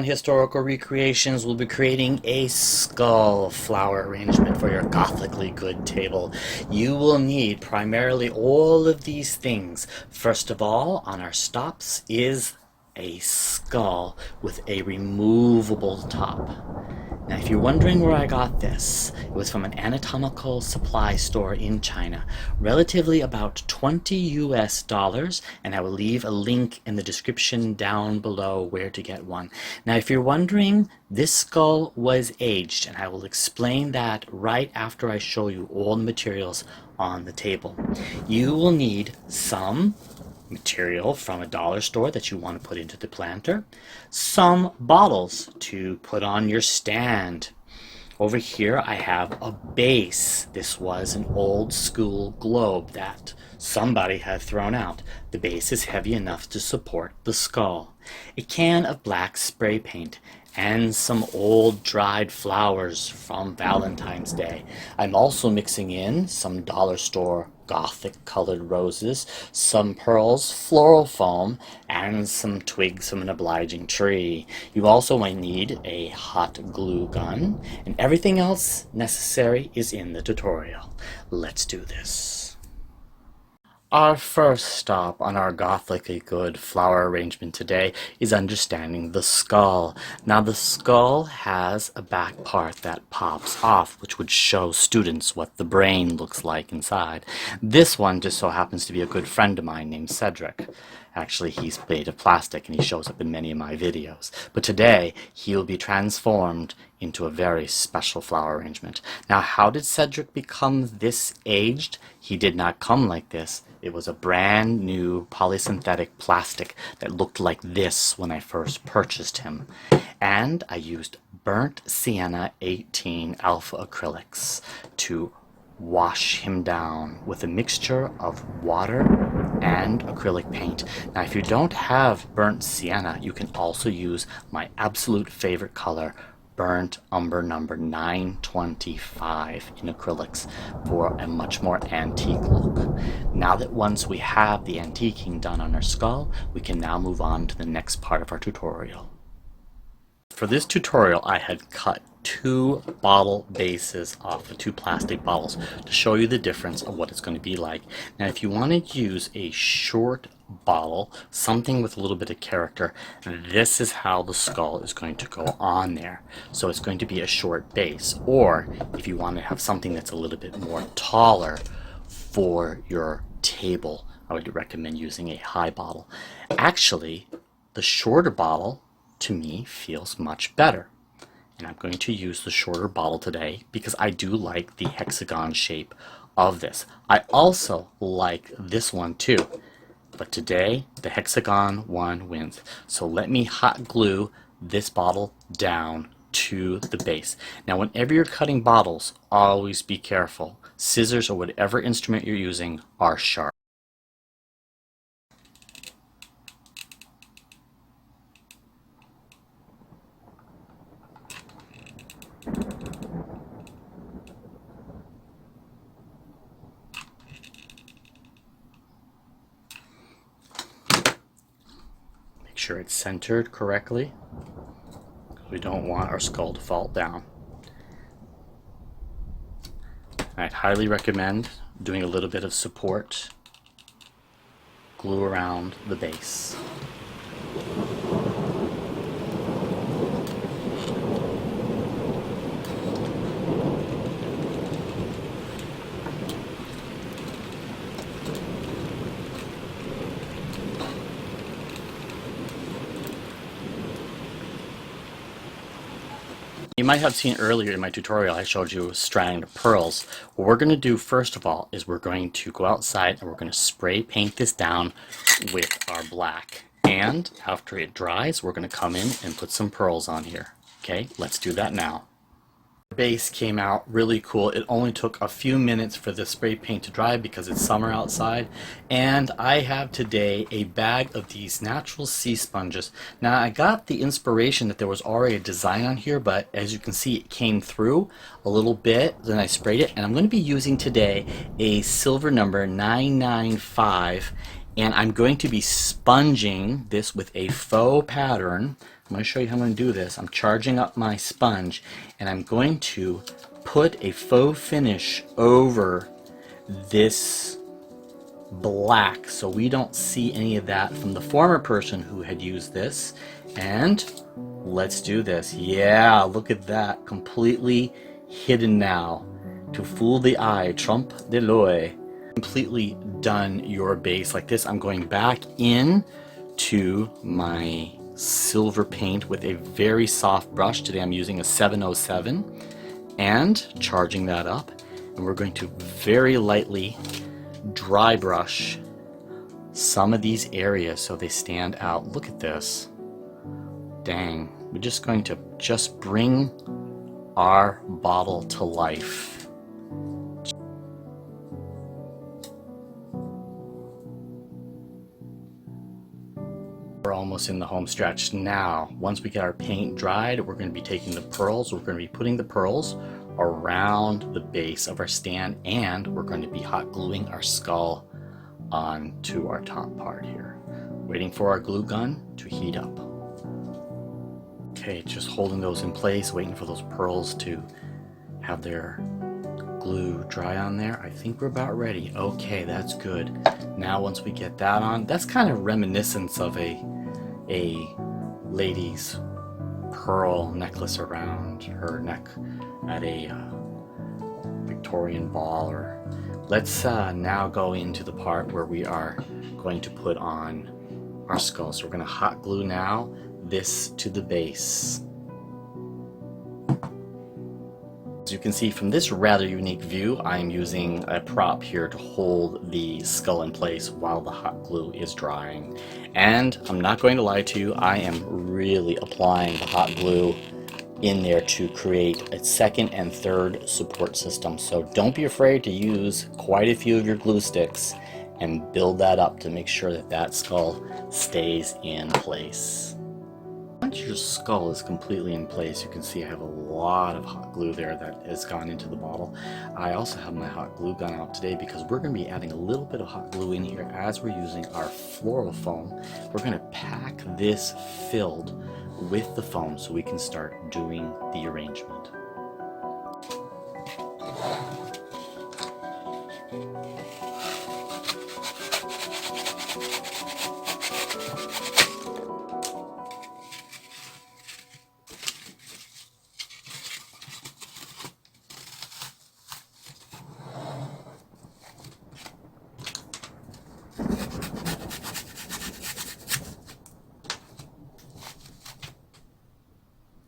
on Historical Recreations. We'll be creating a skull flower arrangement for your Gothically good table. You will need primarily all of these things. First of all, on our stops is a skull with a removable top. Now, if you're wondering where I got this, it was from an anatomical supply store in China, relatively about $20 US, and I will leave a link in the description down below where to get one. Now, if you're wondering, this skull was aged, and I will explain that right after I show you all the materials on the table. You will need some material from a dollar store that you want to put into the planter, some bottles to put on your stand. Over here I have a base. This was an old school globe that somebody had thrown out. The base is heavy enough to support the skull. A can of black spray paint and some old dried flowers from Valentine's Day. I'm also mixing in some dollar store Gothic colored roses, some pearls, floral foam, and some twigs from an obliging tree. You also might need a hot glue gun, and everything else necessary is in the tutorial. Let's do this. Our first stop on our Gothically good flower arrangement today is understanding the skull. Now, the skull has a back part that pops off, which would show students what the brain looks like inside. This one just so happens to be a good friend of mine named Cedric. Actually, he's made of plastic and he shows up in many of my videos. But today, he will be transformed into a very special flower arrangement. Now, how did Cedric become this aged? He did not come like this. It was a brand new polysynthetic plastic that looked like this when I first purchased him. And I used burnt sienna 18 alpha acrylics to wash him down with a mixture of water and acrylic paint. Now, if you don't have burnt sienna, you can also use my absolute favorite color, burnt umber number 925 in acrylics, for a much more antique look. Now that once we have the antiquing done on our skull, we can now move on to the next part of our tutorial. For this tutorial, I had cut 2 bottle bases off of 2 plastic bottles to show you the difference of what it's going to be like. Now, if you want to use a short bottle, something with a little bit of character, this is how the skull is going to go on there. So it's going to be a short base. Or if you want to have something that's a little bit more taller for your table, I would recommend using a high bottle. Actually, the shorter bottle to me feels much better. And I'm going to use the shorter bottle today because I do like the hexagon shape of this. I also like this one too, but today the hexagon one wins. So let me hot glue this bottle down to the base. Now, whenever you're cutting bottles, always be careful. Scissors or whatever instrument you're using are sharp. Make sure it's centered correctly. We don't want our skull to fall down. I'd highly recommend doing a little bit of support glue around the base. You might have seen earlier in my tutorial I showed you a strand of pearls. What we're going to do first of all is we're going to go outside and we're going to spray paint this down with our black. And after it dries, we're going to come in and put some pearls on here. Okay, let's do that now. The base came out really cool. It only took a few minutes for the spray paint to dry because it's summer outside. And I have today a bag of these natural sea sponges. Now, I got the inspiration that there was already a design on here, but as you can see, it came through a little bit. Then I sprayed it, and I'm going to be using today a silver number 995, and I'm going to be sponging this with a faux pattern. I'm going to show you how I'm going to do this. I'm charging up my sponge, and I'm going to put a faux finish over this black so we don't see any of that from the former person who had used this. And let's do this. Yeah, look at that. Completely hidden now. To fool the eye, trompe de l'oeil. Completely done your base like this. I'm going back in to my silver paint with a very soft brush. Today I'm using a 707 and charging that up. And we're going to very lightly dry brush some of these areas so they stand out. Look at this. Dang. We're just going to bring our bottle to life. We're almost in the home stretch now. Once we get our paint dried, we're going to be taking the pearls. We're going to be putting the pearls around the base of our stand, and we're going to be hot gluing our skull onto our top part here. Waiting for our glue gun to heat up. Okay, just holding those in place, waiting for those pearls to have their glue dry on there. I think we're about ready. Okay, that's good. Now once we get that on, that's kind of reminiscent of a lady's pearl necklace around her neck at a Victorian ball. Or let's now go into the part where we are going to put on our skull. So we're going to hot glue now this to the base. As you can see from this rather unique view, I am using a prop here to hold the skull in place while the hot glue is drying. And I'm not going to lie to you, I am really applying the hot glue in there to create a second and third support system. So don't be afraid to use quite a few of your glue sticks and build that up to make sure that that skull stays in place. Once your skull is completely in place, you can see I have a lot of hot glue there that has gone into the bottle. I also have my hot glue gun out today because we're going to be adding a little bit of hot glue in here as we're using our floral foam. We're going to pack this filled with the foam so we can start doing the arrangement.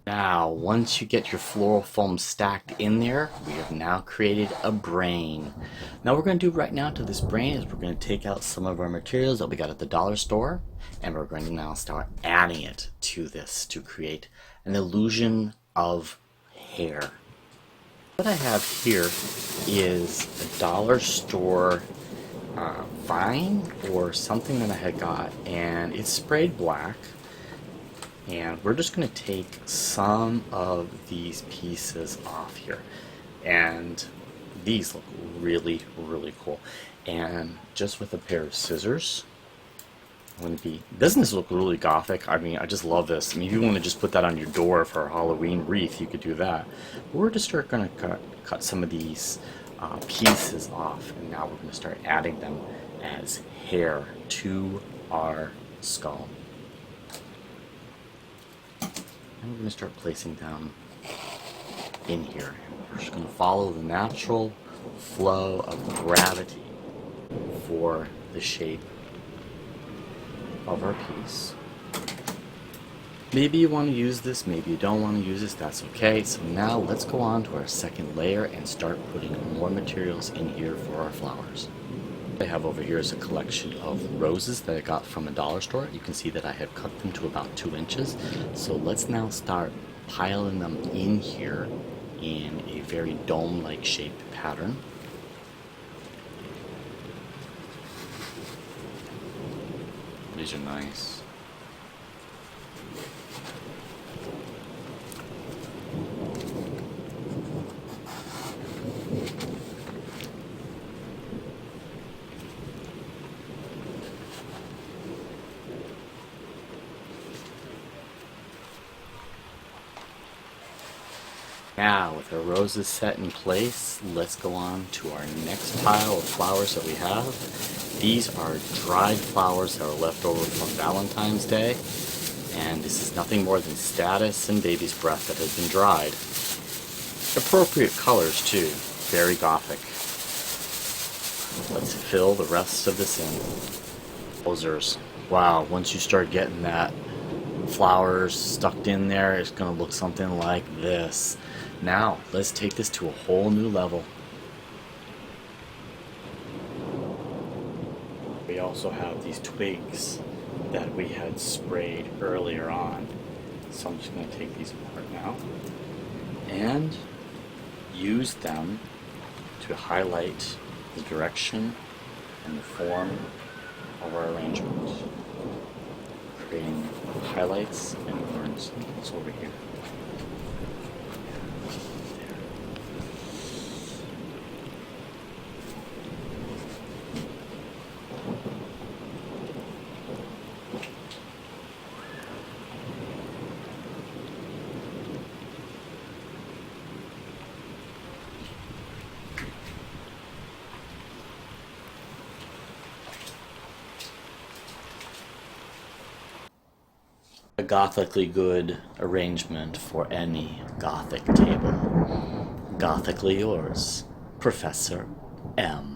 Now, once you get your floral foam stacked in there, we have now created a brain. Now, what we're going to do right now to this brain is we're going to take out some of our materials that we got at the dollar store, and we're going to now start adding it to this to create an illusion of hair. What I have here is a dollar store vine or something that I had got, and it's sprayed black. And we're just going to take some of these pieces off here. And these look really, really cool. And just with a pair of scissors, doesn't this look really gothic? I mean, I just love this. I mean, if you want to just put that on your door for a Halloween wreath, you could do that. But we're just going to cut some of these pieces off. And now we're going to start adding them as hair to our skull. And we're going to start placing them in here. We're just going to follow the natural flow of gravity for the shape of our piece. Maybe you want to use this, maybe you don't want to use this, that's okay. So now let's go on to our second layer and start putting more materials in here for our flowers. What I have over here is a collection of roses that I got from a dollar store. You can see that I have cut them to about 2 inches. So let's now start piling them in here in a very dome-like shaped pattern. These are nice. Now, with our roses set in place, let's go on to our next pile of flowers that we have. These are dried flowers that are left over from Valentine's Day, and this is nothing more than statice and baby's breath that has been dried. Appropriate colors too, very Gothic. Let's fill the rest of this in. Posers. Wow, once you start getting that flowers stuck in there, it's going to look something like this. Now, let's take this to a whole new level. We also have these twigs that we had sprayed earlier on. So I'm just going to take these apart now and use them to highlight the direction and the form of our arrangement, creating highlights and horns. It's over here. A gothically good arrangement for any Gothic table. Gothically yours, Professor M.